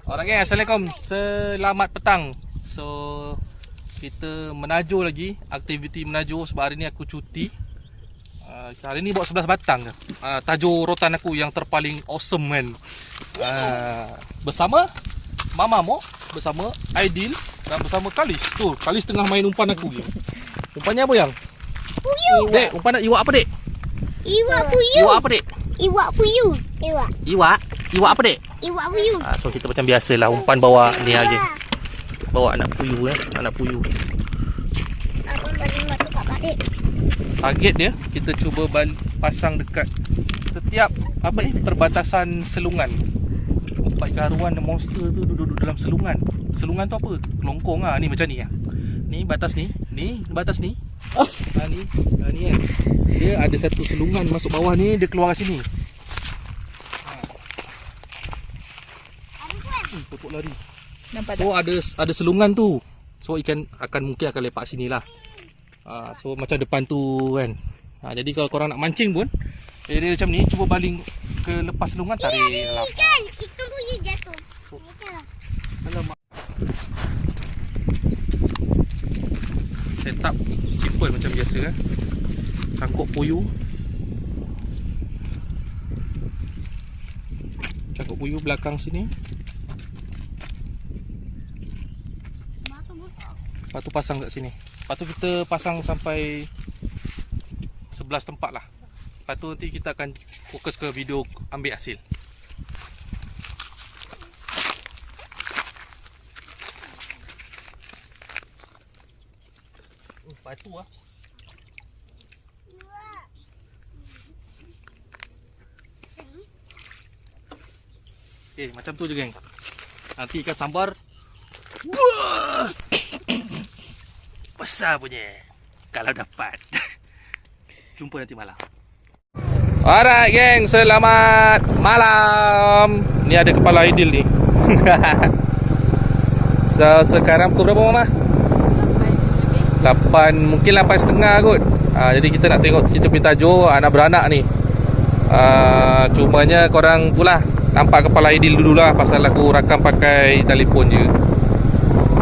Alright gang, Assalamualaikum. Selamat petang. So kita menajo lagi, aktiviti menajo sebab hari ni aku cuti. Hari ni bawa 11 batang ke. Tajuk rotan aku yang terpaling awesome kan. Bersama Mama Mo, bersama Aidil dan bersama Kalis. Tu, Kalis tengah main umpan aku ni. Umpannya apa yang? Puyuh. Dek, umpan iwak apa dek? Iwak puyuh. Iwak apa dek? Iwak puyuh. Iwak? Iwak apa dek? Iwak puyuh. So kita macam biasalah umpan bawa ni lagi. Bawa anak puyuh anak puyuh. Abang bagi mak tu kat balik. Target dia kita cuba pasang dekat setiap apa ni perbatasan selungan. Umpan ikan haruan dan monster tu duduk dalam selungan. Selungan tu apa? Kelongkong ah, ni macam ni ah. Ni batas ni, batas ni. Ni kan. Dia ada satu selungan masuk bawah ni, dia keluar kat sini. Pokok lari. Nampak So ada selungan tu. So ikan mungkin akan lepak sini lah. So macam depan tu kan. Jadi kalau korang nak mancing pun area macam ni, cuba baling ke lepas selungan, tarik lapar. Ikan puyuh jatuh. Alamak. Setup simple macam biasa kan. Cangkuk puyuh. Cangkuk puyuh belakang sini. Lepas tu pasang kat sini. Lepas tu kita pasang sampai 11 tempat lah. Lepas tu nanti kita akan fokus ke video ambil hasil. Batu lah. Okay, macam tu je geng. Nanti ikan sambar besar punya kalau dapat. Jumpa nanti malam. Alright geng, selamat malam. Ni ada kepala Aidil ni. So sekarang pukul berapa mama? 8, mungkin 8.30 kot. Jadi kita nak tengok kita punya tajuk anak beranak ni. Cumanya korang tu lah nampak kepala Aidil dulu lah, pasal aku rakam pakai telefon je.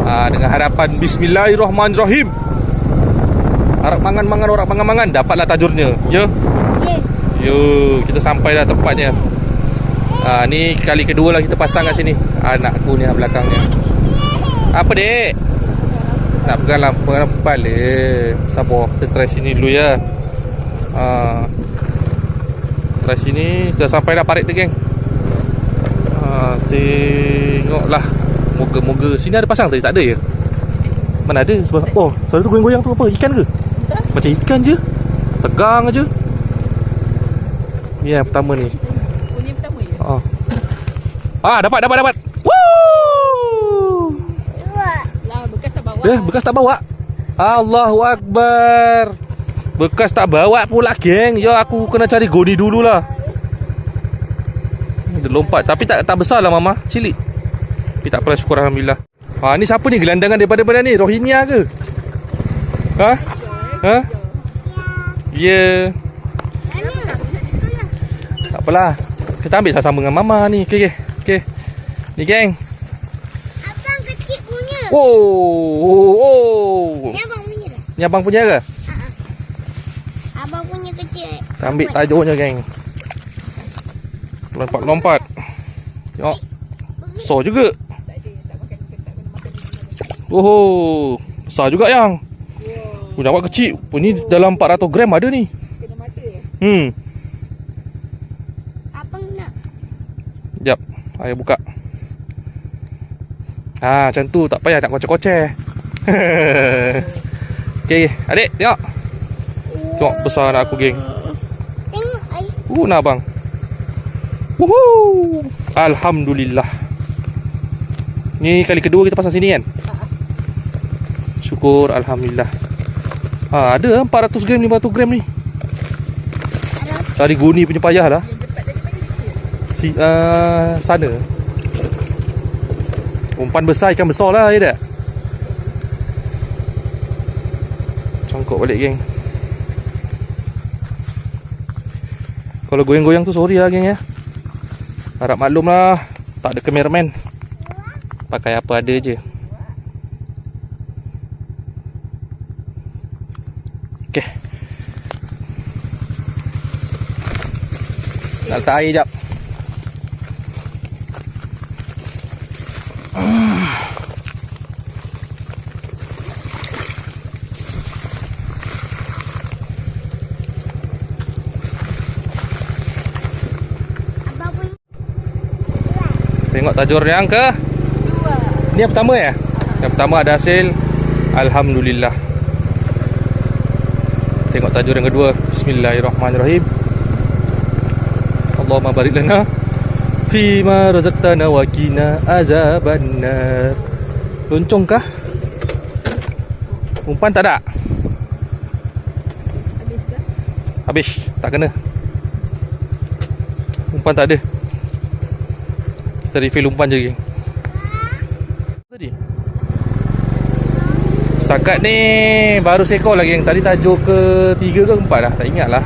Dengan harapan Bismillahirrahmanirrahim. Harap mangan-mangan, orang mangan-mangan, dapatlah tajurnya. Ya? Yo, kita sampai dah tempatnya. Ni kali kedua lah kita pasang kat sini. Anakku ni belakangnya. Apa dek? Nak pegang lampu balik. Sabar, kita try sini dulu ya. Try sini. Dah sampai dah parit dia geng. Tengoklah. Moga-moga sini ada pasang tadi, tak ada ya? Mana ada? Oh, soal tu goyang-goyang tu apa? Ikan ke? Macam ikan je. Tegang aja. Ni yang pertama ni. Bunyi pertama ya? Dapat. Woo! Lah, bekas tak bawa. Bekas tak bawa. Allahu Akbar. Bekas tak bawa pula geng. Ya, aku kena cari goni dululah. Dia lompat tapi tak besar lah mama, cilik. Tapi tak apa, syukur alhamdulillah. Ni siapa ni gelandangan daripada ni? Rohingya ke? Ha? Ya. Tak apalah. Kita ambil sama-sama dengan mama ni. Okey. Ni geng. Abang kecil punya. Oh. Ni abang punya dah. Ni abang punya ke? Abang punya kecil. Kita ambil tajuknya geng. Lompat. Tengok. So juga. Oh, besar juga yang. Nampak kecil. Ni dalam 400 gram ada ni. Kena mata ya? Abang nak. Sekejap. Ayah buka. Macam tu. Tak payah nak koceh-koceh. Okay, adik tengok. Tengok besar anak aku geng. Tengok air. Nak abang. Woohoo. Alhamdulillah. Ni kali kedua kita pasang sini kan. Syukur alhamdulillah. Ada 400 gram 500 gram ni. Cari guni punya payah lah. Sana. Umpan besar, ikan besar lah ya tak? Cangkuk balik geng. Kalau goyang-goyang tu sorry lah geng ya. Harap maklum lah, tak ada kameraman. Pakai apa ada je. Okay. Nak letak air jap. Abang punya Tengok tajur yang ke. Ni yang pertama ya? Yang pertama ada hasil. Alhamdulillah. Tengok tajur yang kedua. Bismillahirrahmanirrahim. Allahumma barik lana fima razaqtana wa qina azabannar. Loncong kah? Umpan tak ada? Habis ke? Habis, tak kena. Umpan tak ada. Kita refill umpan je, geng. Tadi setakat ni baru seekor lagi yang tadi tajuk ke 3 ke 4 dah, tak ingat lah.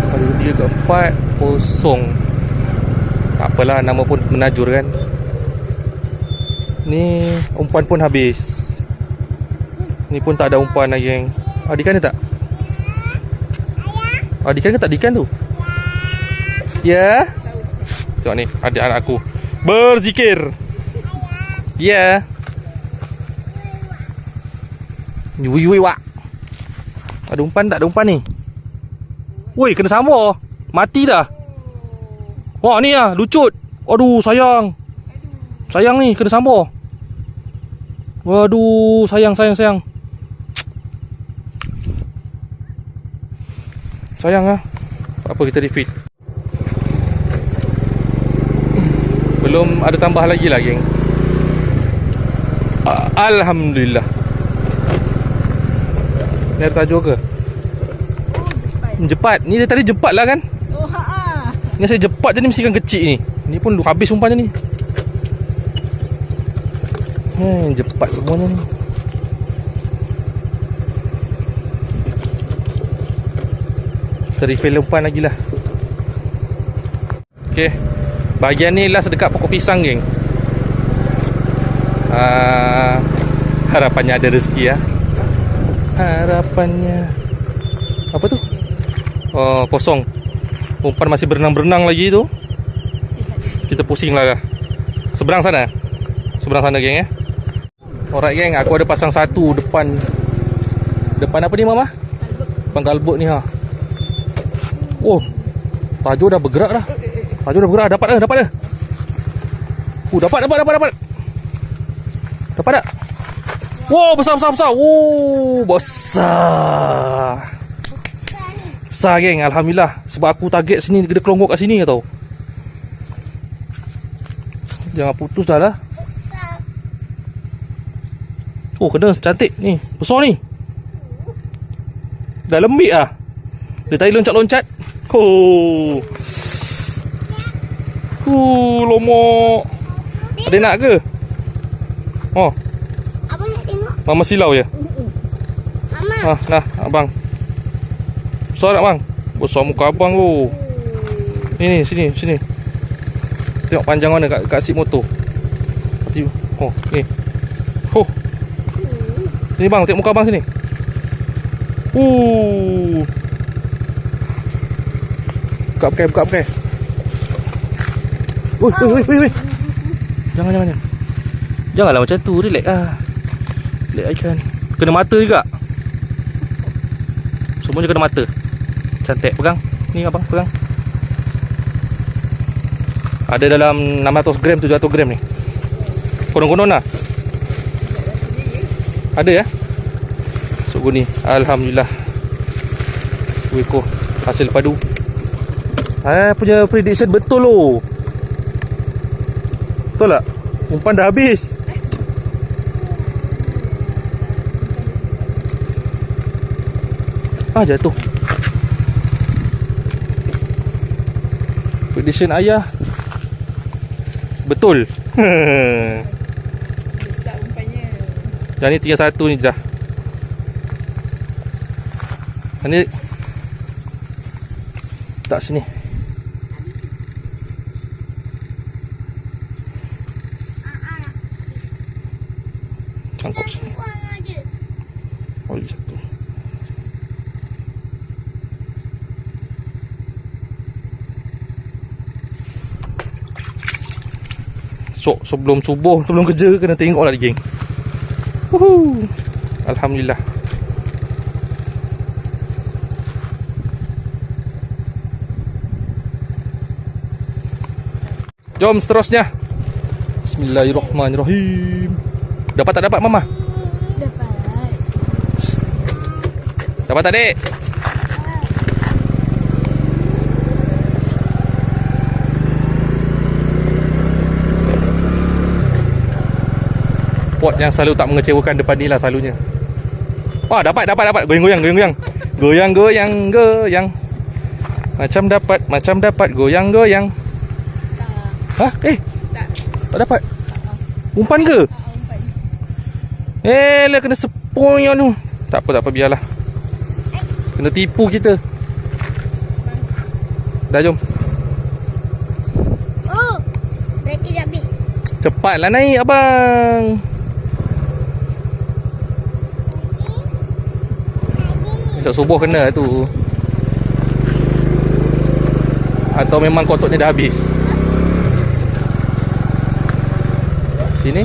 Baru 3 ke 4 kosong. Tak apalah, nama pun menajur kan. Ni umpan pun habis. Ni pun tak ada umpan lagi, geng. Ada ikan ke tak? Ada ikan ke tak? Ada ikan tu? Ya. Tengok ni, adik anak aku berzikir. Ya. Wui wui wak. Ada umpan tak? Ada umpan ni. Woi, kena sambor. Mati dah. Wah, ni lah, lucut. Aduh, sayang. Sayang ni, kena sambor. Waduh, sayang. Sayang lah. Apa kita refill. Belum ada tambah lagi lah, geng. Alhamdulillah. Ni ada tajuk ke? Jepat. Ni dia tadi jepat lah kan? Oh, haa. Ni saya jepat je ni, mesti ikan kecil ni. Ni pun habis umpan je ni. Jepat semuanya ni. Kita refill umpan lagi lah. Okay. Bahagian ni last dekat pokok pisang, geng. Harapannya ada rezeki ya. Harapannya. Apa tu? Oh, kosong. Umpan masih berenang-berenang lagi tu. Kita pusing lah. Seberang sana. Seberang sana, geng ya. Alright, geng, aku ada pasang satu depan. Depan apa ni, mama? Depan galbut ni ha. Oh, tajuk dah bergerak dah. Tajuk dah bergerak. Dapat dah. Dapat. Dapat tak? Wow, besar. Wow, besar. Besar, geng. Alhamdulillah. Sebab aku target sini, dia kelonggok kat sini tau. Jangan putus dah lah. Oh, kena. Cantik ni. Besar ni. Dah lembik lah. Dia tadi loncat-loncat. Oh. Lomok. Ada nak ke? Oh, Abang nak tengok? mama silau je. Mama. Nah, abang. Besar tak, bang? Besar muka abang tu. Ni, sini. Tengok panjang mana kat seat motor. Oh, ni. Oh. Sini bang, tengok muka abang sini. Buka pakai. Woi. Jangan. Janganlah macam tu, relax lah. Relax ikan. Kena mata juga. Semuanya kena mata. Cantik, pegang. Ni abang, pegang. Ada dalam 600 gram, 700 gram ni. Konon-konon lah. Ada ya? So ni, alhamdulillah. 2 ekor hasil padu. Saya punya prediction betul loh. Betul tak? Umpan dah habis. Jatuh. Prediction ayah betul. Besar umpannya. Yang ni tinggal satu ni dah. Ini tak sini. Mangkuk sini. Buang aja. Oh, ini satu. Sok sebelum subuh, sebelum kerja kena tengok lah geng. Alhamdulillah. Jom seterusnya. Bismillahirrahmanirrahim. Dapat tak dapat mama? Dapat. Dapat tak dek? Pot yang selalu tak mengecewakan depan ni lah selalunya. Wah, dapat. Goyang-goyang. Goyang-goyang. Macam dapat goyang-goyang. Hah? Tak. Tak dapat. Umpan ke? Umpan. Lah kena sepoyong tu. Tak apa biarlah. Kena tipu kita. Dah jom. Oh, berarti dah habis. Cepatlah naik abang. Esok subuh kena tu. Atau memang kototnya dah habis. Sini.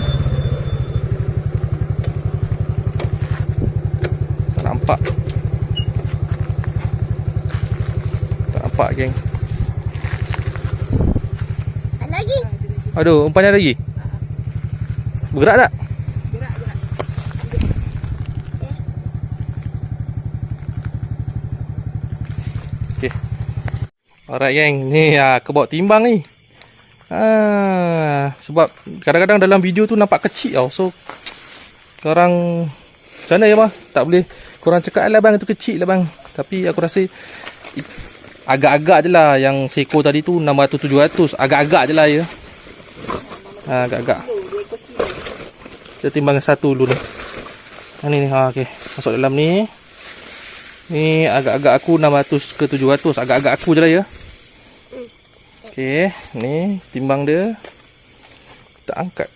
Tak nampak. Tak nampak geng. Ada lagi. Aduh, umpannya ada lagi. Bergerak tak? Okay. Alright geng. Ni aku bawa timbang ni. Sebab kadang-kadang dalam video tu nampak kecil tau. So korang macam mana ya bang? Tak boleh korang cakap lah bang itu kecil lah bang. Tapi aku rasa agak-agak je lah. Yang seko tadi tu 600-700. Agak-agak je lah ya. Agak-agak. Kita timbang satu dulu ni. Ni. Okay. Masuk dalam ni. Ni agak-agak aku 600 ke 700. Agak-agak aku je lah ya. Okay, ni timbang dia. Kita angkat.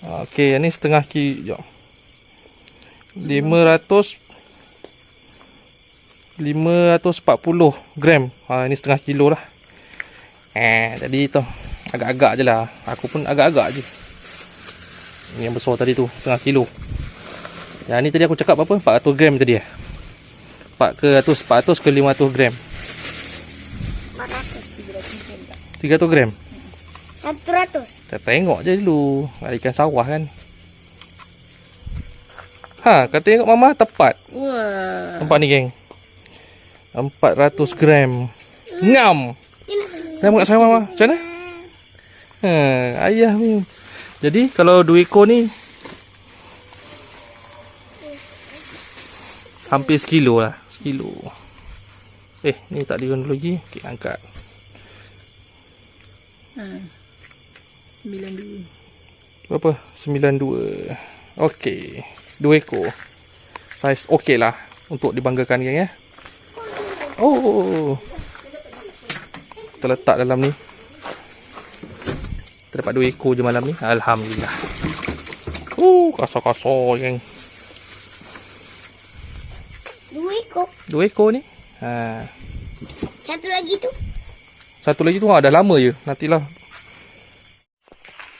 Okay, ni setengah kilo. 540 gram. Ini setengah kilo lah. Jadi tu agak-agak je lah. Aku pun agak-agak je. Ni yang besar tadi tu, setengah kilo. Yang ni tadi aku cakap berapa? 400 gram tadi 400 ke 500 gram. 300 gram. 100. Kita tengok je dulu. Ikan sawah kan. Kata tengok mama tepat. Wah. Nampak ni geng. 400 gram. Ngam. Tengok kat saya mama. Macam mana? Ayah ni. Jadi kalau 2 ekor ni hampir sekilo lah. Sekilo. Ni tak diun dulu lagi. Okay, angkat. 92. Berapa? 92. Okey. 2 ekor. Saiz okey lah untuk dibanggakan geng ya. Oh. Kita letak dalam ni. Kita dapat 2 ekor je malam ni. Alhamdulillah. Kasar-kasar geng. 2 ekor. 2 ekor ni. Satu lagi tu. Satu lagi tu dah lama je. Nantilah.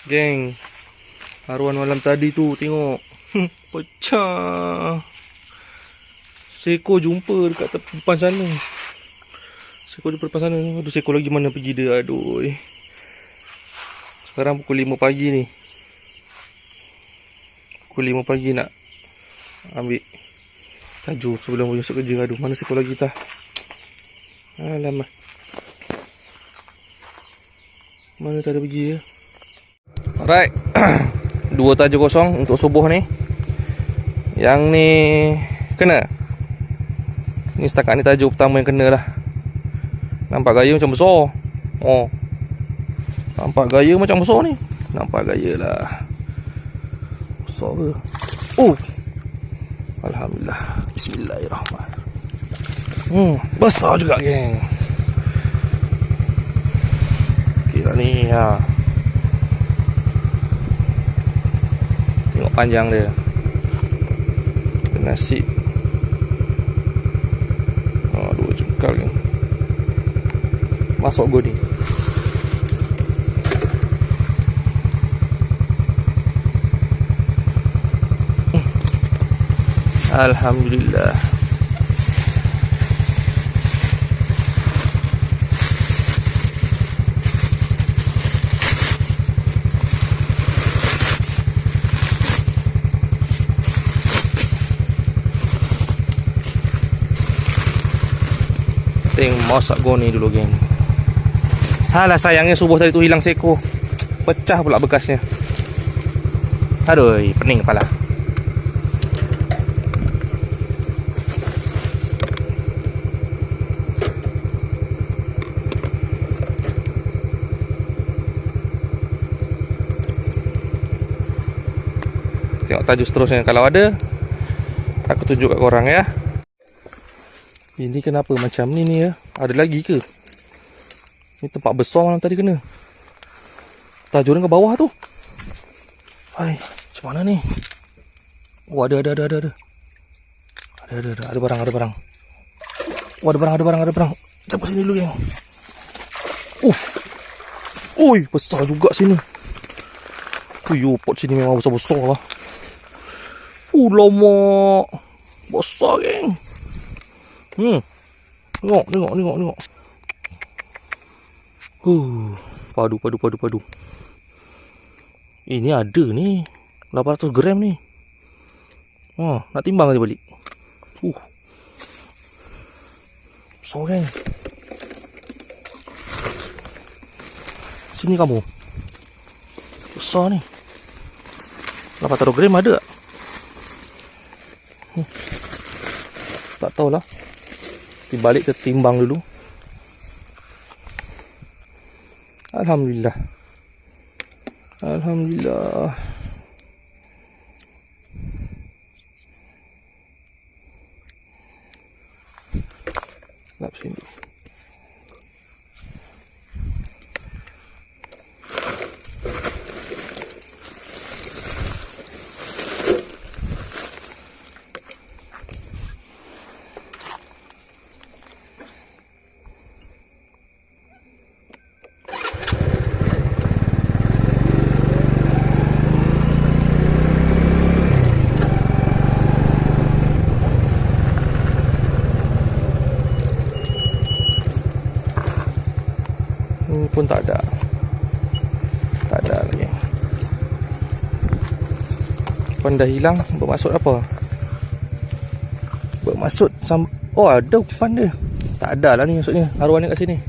Geng. Haruan malam tadi tu tengok. Pecah. Seekor jumpa dekat depan sana. Seekor jumpa depan sana. Aduh, seekor lagi mana pergi dia. Aduh. Sekarang pukul 5 pagi ni. Pukul 5 pagi nak ambil tajuk sebelum masuk kerja. Aduh, mana seekor lagi tah. Alamak. Mana tak ada pergi ya. Alright. 2 tajuk kosong untuk subuh ni. Yang ni kena. Ni setakat ni tajuk pertama yang kena lah. Nampak gaya macam besar. Nampak gaya macam besar ni. Nampak gaya lah. Besar ke? Alhamdulillah. Bismillahirrahmanirrahim. Besar juga geng. Kira ni Tengok panjang dia. Nasi. Oh, 2 jengkal ni. Masuk go ni. Alhamdulillah. Masak go ni dulu geng. Halah sayangnya subuh tadi tu hilang seko. Pecah pula bekasnya. Aduh, pening kepala. Tengok tajuk seterusnya. Kalau ada, aku tunjuk kat korang ya. Ini kenapa macam ni ya? Ada lagi ke? Ni tempat besar malam tadi kena. Tajuk ke bawah tu. Hai, macam mana ni? Oh, ada. Ada barang. Oh, ada barang. Sampai sini dulu, geng. Ui, besar juga sini. Pot sini memang besar-besar lah. Lama. Besar, geng. Tengok. Padu. Ini ada ni 800 gram ni. Nak timbang aja balik. Besar, geng. Sini kamu. Besar ni. 800 gram ada tak? Tak tahulah. Balik ke timbang dulu. Alhamdulillah. Lap sini. Pun tak ada lagi. Pun dah hilang. Bermaksud apa? Oh, ada umpan dia. Tak ada lah ni maksudnya. Haruan dia kat sini.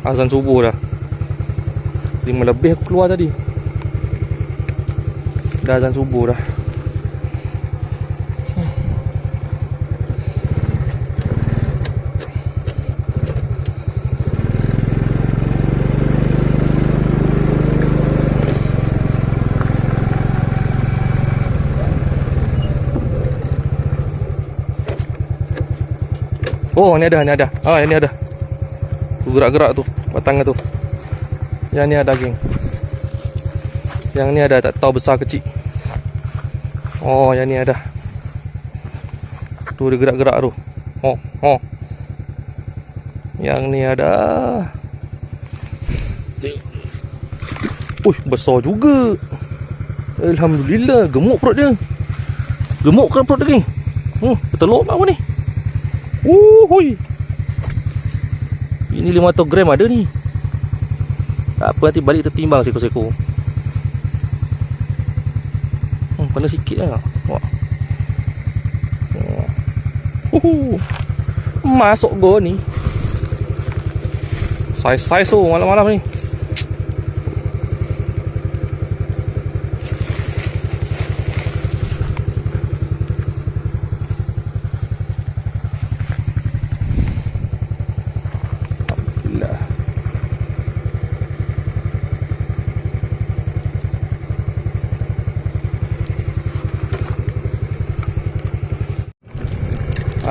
Azan subuh dah. 5 lebih aku keluar tadi. Dah azan subuh dah. Oh, ni ada. Ini ada. Tu gerak-gerak tu, batangnya tu. Yang ni ada, geng. Yang ni ada, tak tahu besar kecil. Oh, yang ni ada. Tu dia gerak-gerak tu. Oh. Yang ni ada. Besar juga. Alhamdulillah, gemuk perut dia. Gemuk kan perut dia, geng? Bertelur apa ni? Hui. Ini 500 gram ada ni. Tak apa, nanti balik tertimbang seko-seko. Panas sikit lah. Masuk go ni. Saiz-saiz tu malam-malam ni.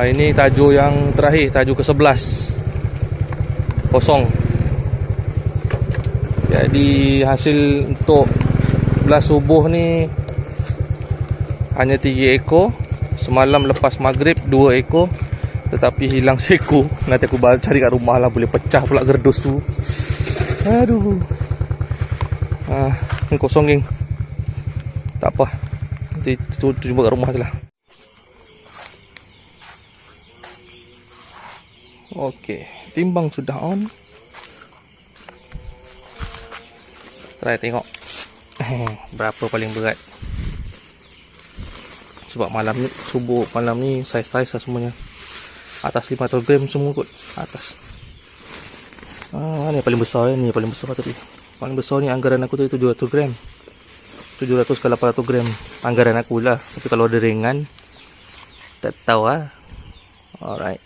Ini tajuk yang terakhir, tajuk ke-11. Kosong. Jadi hasil untuk belah subuh ni hanya 3 ekor. Semalam lepas maghrib 2 ekor, tetapi hilang seekor. Nanti aku cari kat rumah lah, boleh pecah pula gerdus tu. Aduh. Ni kosong geng. Tak apa, nanti jumpa kat rumah je lah. Okey, timbang sudah on. Try tengok berapa paling berat. Sebab malam ni, subuh malam ni saiz-saiz lah semuanya. Atas 500 gram semua kot. Atas. Ni paling besar ni paling besar tadi. Paling besar ni anggaran aku tu 700 gram. 700 ke 800 gram anggaran aku lah. Tapi kalau ada ringan, tak tahu lah. Alright.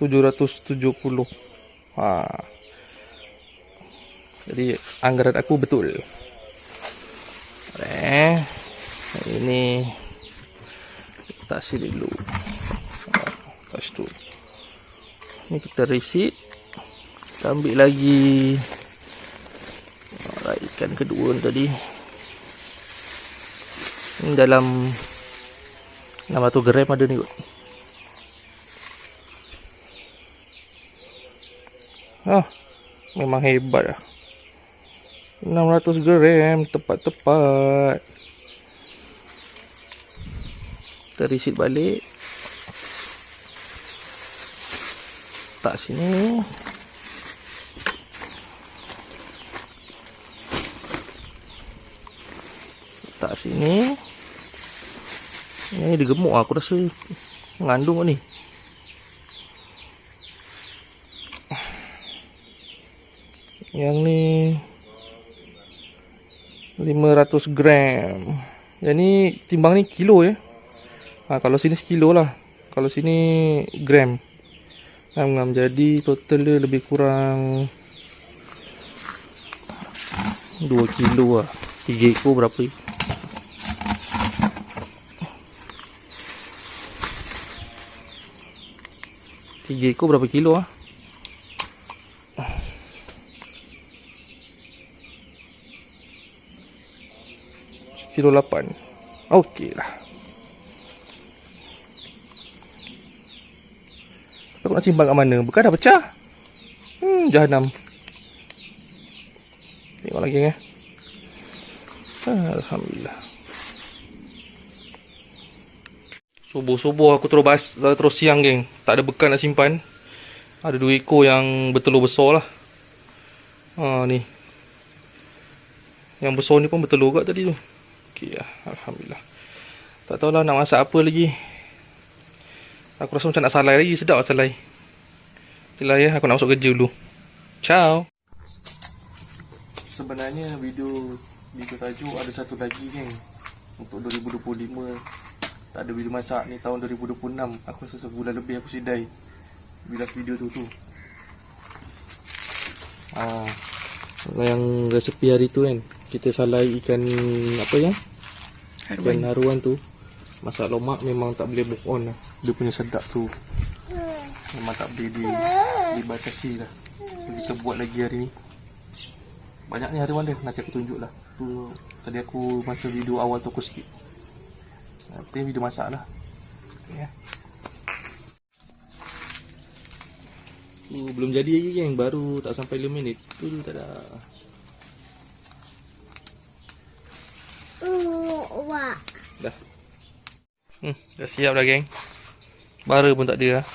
$770. Jadi anggaran aku betul. Ini letak sini dulu. Lepas tu ni kita resit. Kita ambil lagi ikan kedua tadi. Ini dalam 600 gram ada ni kot. Memang hebat lah. 600 gram tepat-tepat. Kita resit balik. Tak sini. Tak sini. Ini dia gemuk aku rasa. Mengandung ni. Yang ni 500 gram. Yang ni timbang ni kilo ya. Kalau sini sekilo lah. Kalau sini gram. Jadi total dia lebih kurang 2 kilo lah. 3 ekor berapa? 3 ekor berapa kilo ah? Kilo 8. Okey lah. Aku nak simpan kat mana? Bukan dah pecah. Jahanam. Tengok lagi Alhamdulillah. Subuh-subuh aku terus siang geng. Tak ada bekal nak simpan. Ada 2 ekor yang bertelur besar lah. Ni. Yang besar ni pun bertelur kat tadi tu. Okey lah. Alhamdulillah. Tak tahulah nak masak apa lagi. Aku rasa macam nak salai lagi. Sedap lah salai. Itulah ya. Aku nak masuk kerja dulu. Ciao. Sebenarnya video tajuk ada satu lagi geng. Untuk 2025. Tak ada video masak ni tahun 2026. Aku rasa sebulan lebih aku sidai bila video tu. Yang resepi hari tu kan, kita salai ikan apa ya? Ikan haruan tu. Masak lomak memang tak boleh move on lah. Dia punya sedap tu memang tak boleh dibatasi lah. So, kita buat lagi hari ni. Banyak ni haruan dia. Nanti aku tunjuk lah. Tu tadi aku masa video awal tu aku skip. Nanti video masak lah. Okay, ya. Belum jadi lagi geng. Baru tak sampai 5 minit. Tak ada. Wah. Dah. Dah siap dah geng. Bara pun tak ada lah.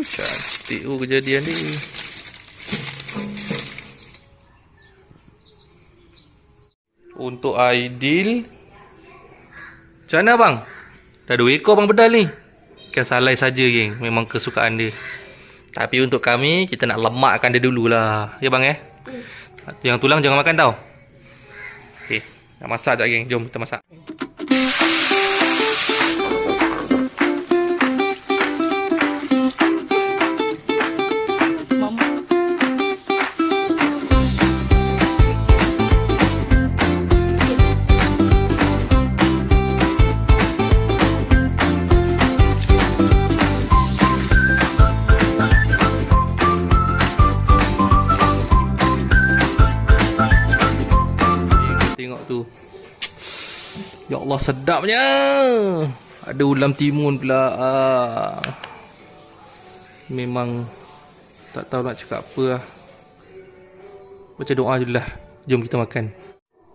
Cantik kejadian ni. Untuk Aidil, macam mana bang? Dah 2 ekor bang bedal ni. Ikan salai saja geng. Memang kesukaan dia. Tapi untuk kami, kita nak lemakkan dia dululah. Ya bang Yang tulang jangan makan tau. Okay, nak masak sekejap geng. Jom kita masak. tu. Ya Allah, sedapnya. Ada ulam timun pula. Memang tak tahu nak cakap apa lah. Baca doa je lah. Jom kita makan.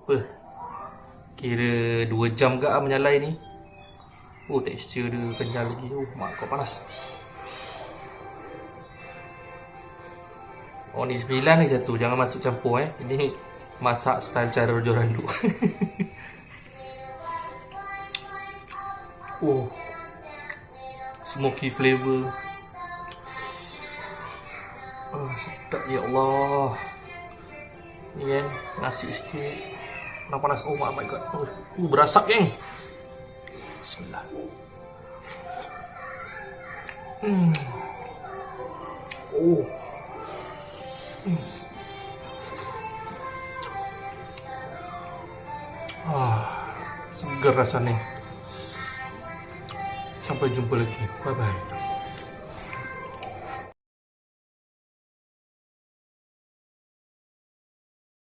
Apa? Kira 2 jam ke menyalai ni. Oh, tekstur dia kenyal lagi. Oh, mak kau panas. Oh, ni 9 ni satu. Jangan masuk campur Ini masak style cara rojoran dulu. Oh, smoky flavor. Sedap ya Allah. Ni kan, nasi sikit. Panas. Oh my god. Berasap geng. Bismillah. Oh. Segar rasanya. Sampai jumpa lagi. Bye bye.